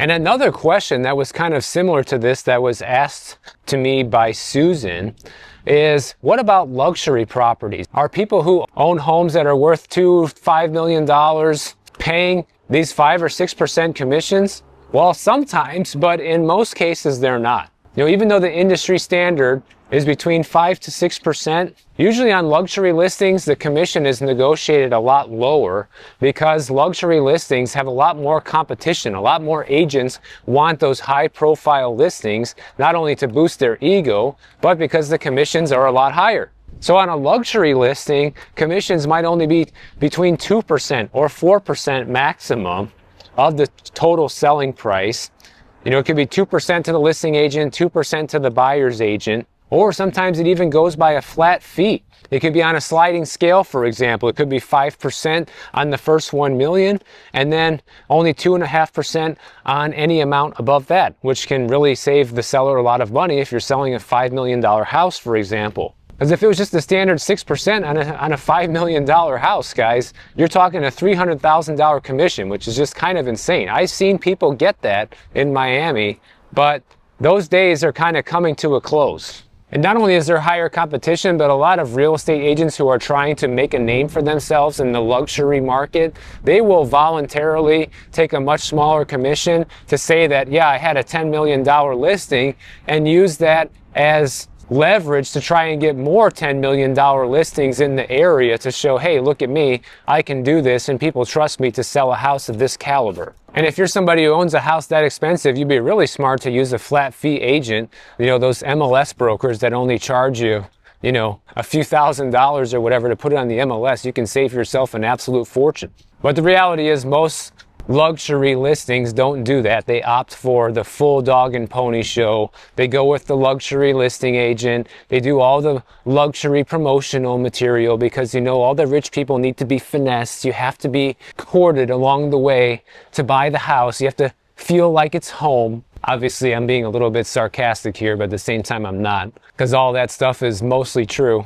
And another question that was kind of similar to this that was asked to me by Susan is, what about luxury properties? Are people who own homes that are worth $5 million paying these 5 or 6% commissions? Well, sometimes, but in most cases they're not. Even though the industry standard is between 5 to 6%, usually on luxury listings, the commission is negotiated a lot lower because luxury listings have a lot more competition. A lot more agents want those high profile listings, not only to boost their ego, but because the commissions are a lot higher. So on a luxury listing, commissions might only be between 2% or 4% maximum of the total selling price. It could be 2% to the listing agent, 2% to the buyer's agent, or sometimes it even goes by a flat fee. It could be on a sliding scale, for example. It could be 5% on the first 1 million, and then only 2.5% on any amount above that, which can really save the seller a lot of money if you're selling a $5 million house, for example. Because if it was just the standard 6% on a $5 million house, guys, you're talking a $300,000 commission, which is just kind of insane. I've seen people get that in Miami, but those days are kind of coming to a close. And not only is there higher competition, but a lot of real estate agents who are trying to make a name for themselves in the luxury market, they will voluntarily take a much smaller commission to say that, yeah, I had a $10 million listing, and use that as leverage to try and get more $10 million listings in the area to show, hey, look at me, I can do this, and people trust me to sell a house of this caliber. And if you're somebody who owns a house that expensive, you'd be really smart to use a flat fee agent, those MLS brokers that only charge you, a few $1,000s or whatever to put it on the MLS. You can save yourself an absolute fortune. But the reality is most luxury listings don't do that. They opt for the full dog and pony show. They go with the luxury listing agent. They do all the luxury promotional material because all the rich people need to be finessed. You have to be courted along the way to buy the house. You have to feel like it's home. Obviously, I'm being a little bit sarcastic here, but at the same time I'm not, because all that stuff is mostly true.